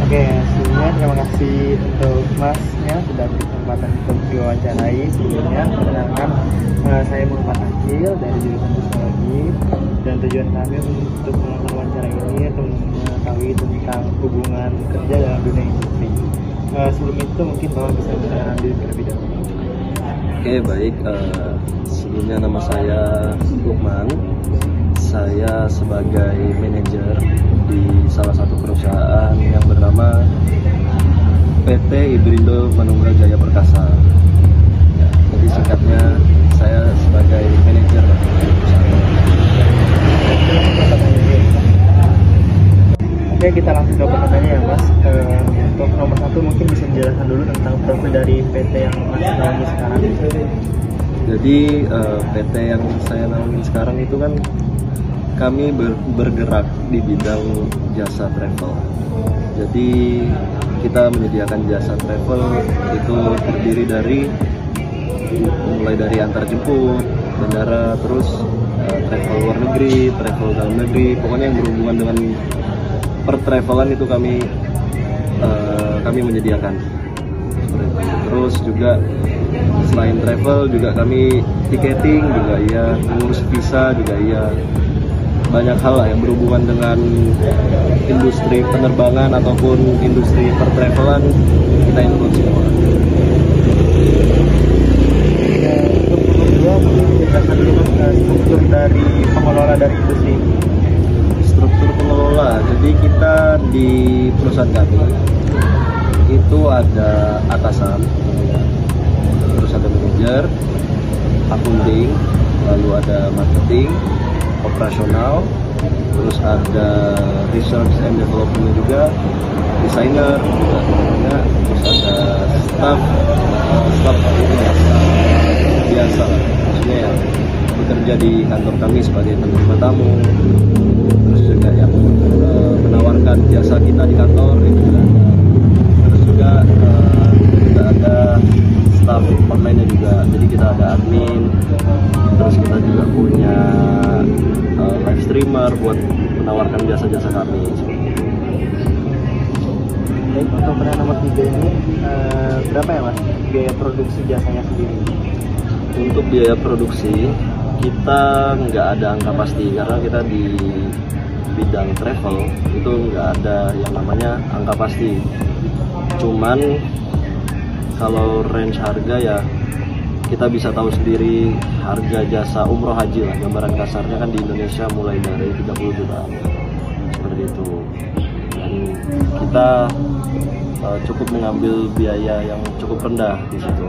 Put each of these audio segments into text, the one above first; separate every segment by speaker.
Speaker 1: Oke, sebelumnya terima kasih untuk Masnya sudah berkesempatan untuk diwawancarai. Sebelumnya perkenalkan, saya Muhammad Akil dari jurusan Sosiologi, dan tujuan kami untuk melakukan wawancara ini untuk mengetahui tentang hubungan kerja dalam dunia industri. Sebelum itu mungkin Bapak bisa mengenalkan diri terlebih dahulu.
Speaker 2: Oke, baik. Sebelumnya nama saya Lukman. Saya sebagai manajer di salah satu perusahaan yang bernama PT Ibrindo Manunggal Jaya Perkasa. Ya, jadi singkatnya saya sebagai manajer.
Speaker 1: Oke, kita langsung ke pertanyaannya ya Mas. Untuk nomor satu mungkin bisa menjelaskan dulu tentang profil dari PT yang Mas naungi sekarang.
Speaker 2: Jadi PT yang saya naungi sekarang itu kan kami bergerak di bidang jasa travel. Jadi kita menyediakan jasa travel itu terdiri dari mulai dari antar jemput, bandara, terus travel luar negeri, travel dalam negeri, pokoknya yang berhubungan dengan pertravelan itu kami menyediakan. Terus juga selain travel juga kami tiketing juga iya, ngurus visa juga iya. Banyak hal lah yang berhubungan dengan industri penerbangan ataupun industri pertravelan kita include semua.
Speaker 1: Untuk nomor dua mungkin dijelaskan dulu struktur dari pengelola dari industri.
Speaker 2: Struktur pengelola, jadi kita di perusahaan kami itu ada atasan, terus ada manajer, akunting, lalu ada marketing, operasional, terus ada research and development juga, desainer juga semuanya, terus ada staff biasa, maksudnya yang bekerja di kantor kami sebagai penerima tamu, terus juga yang menawarkan jasa kita di kantor itu juga ada, terus juga kita ada staff online juga, jadi kita ada admin, terus kita juga punya live streamer buat menawarkan jasa-jasa kami.
Speaker 1: Baik, untuk pertanyaan nomor 3 ini berapa ya Mas biaya produksi jasanya sendiri?
Speaker 2: Untuk biaya produksi kita nggak ada angka pasti karena kita di bidang travel itu nggak ada yang namanya angka pasti. Cuman kalau range harga ya kita bisa tahu sendiri harga jasa umroh haji lah, gambaran kasarnya kan di Indonesia mulai dari 30 juta seperti itu, dan kita cukup mengambil biaya yang cukup rendah di situ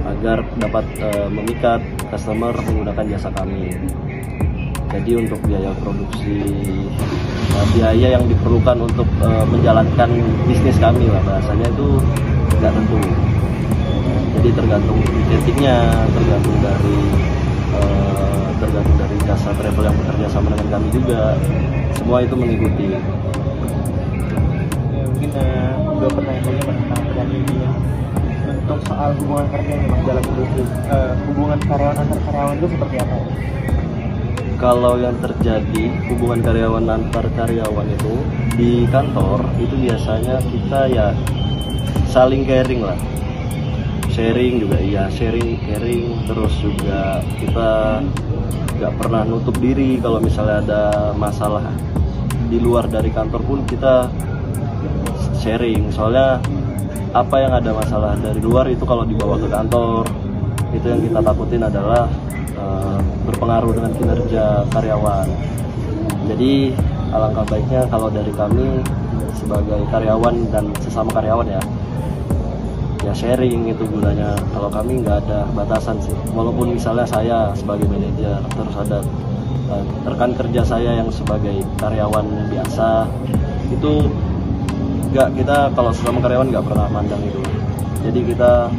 Speaker 2: agar dapat memikat customer menggunakan jasa kami. Jadi untuk biaya produksi, biaya yang diperlukan untuk menjalankan bisnis kami lah bahasanya itu nggak tentu. Jadi tergantung tiketingnya, tergantung dari jasa travel yang bekerja sama dengan kami juga. Semua itu mengikuti.
Speaker 1: Mungkin dua pertanyaan lagi tentang pertanyaan ini. Untuk soal hubungan kerja nih Mas dalam industri, hubungan karyawan antar karyawan itu seperti apa?
Speaker 2: Kalau yang terjadi hubungan karyawan antar karyawan itu di kantor itu biasanya kita ya saling caring lah. Sharing juga iya, caring, terus juga kita nggak pernah nutup diri kalau misalnya ada masalah di luar dari kantor pun kita sharing. Soalnya apa yang ada masalah dari luar itu kalau dibawa ke kantor itu yang kita takutin adalah berpengaruh dengan kinerja karyawan. Jadi alangkah baiknya kalau dari kami sebagai karyawan dan sesama karyawan ya sharing itu gunanya. Kalau kami nggak ada batasan sih, walaupun misalnya saya sebagai manajer terus ada rekan kerja saya yang sebagai karyawan biasa, itu kita kalau sesama karyawan nggak pernah mandang itu. Jadi kita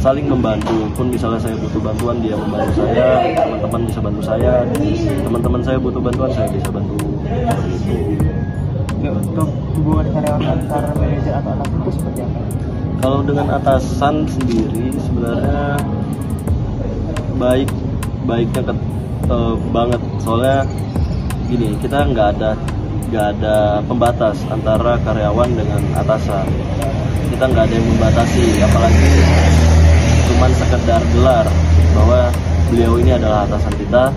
Speaker 2: saling membantu, pun misalnya saya butuh bantuan dia membantu saya, teman-teman bisa bantu saya, teman-teman saya butuh bantuan saya bisa bantu.
Speaker 1: Ya, untuk hubungan karyawan antar manajer atau atas itu seperti apa?
Speaker 2: Kalau dengan atasan sendiri sebenarnya baiknya banget, soalnya gini, kita nggak ada nggak ada pembatas antara karyawan dengan atasan. Kita nggak ada yang membatasi, apalagi cuman sekedar gelar bahwa beliau ini adalah atasan kita.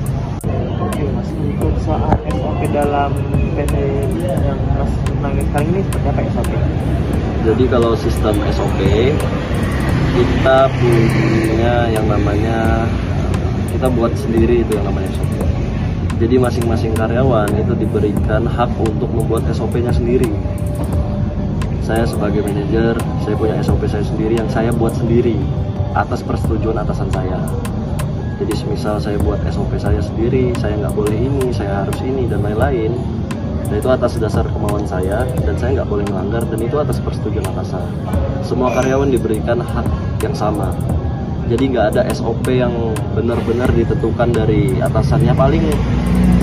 Speaker 1: Oke Mas, untuk soal SOP dalam PT yang Mas tangani sekarang ini seperti apa SOP?
Speaker 2: Jadi kalau sistem SOP kita punya yang namanya, kita buat sendiri itu yang namanya SOP. Jadi masing-masing karyawan itu diberikan hak untuk membuat SOP-nya sendiri. Saya sebagai manajer, saya punya SOP saya sendiri yang saya buat sendiri atas persetujuan atasan saya. Jadi semisal saya buat SOP saya sendiri, saya nggak boleh ini, saya harus ini, dan lain-lain. Dan itu atas dasar kemauan saya, dan saya nggak boleh melanggar, dan itu atas persetujuan atasan. Semua karyawan diberikan hak yang sama. Jadi nggak ada SOP yang benar-benar ditentukan dari atasannya, paling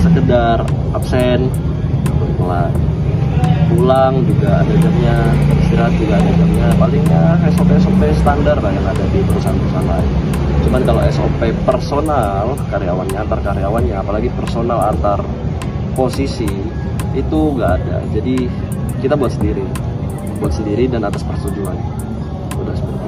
Speaker 2: sekedar absen, pulang juga ada jamnya, istirahat juga ada jamnya, palingnya SOP standar lah yang ada di perusahaan-perusahaan lain. Cuman kalau SOP personal karyawannya, antar karyawannya, apalagi personal antar posisi, itu nggak ada. Jadi kita buat sendiri dan atas persetujuan. Udah seperti itu.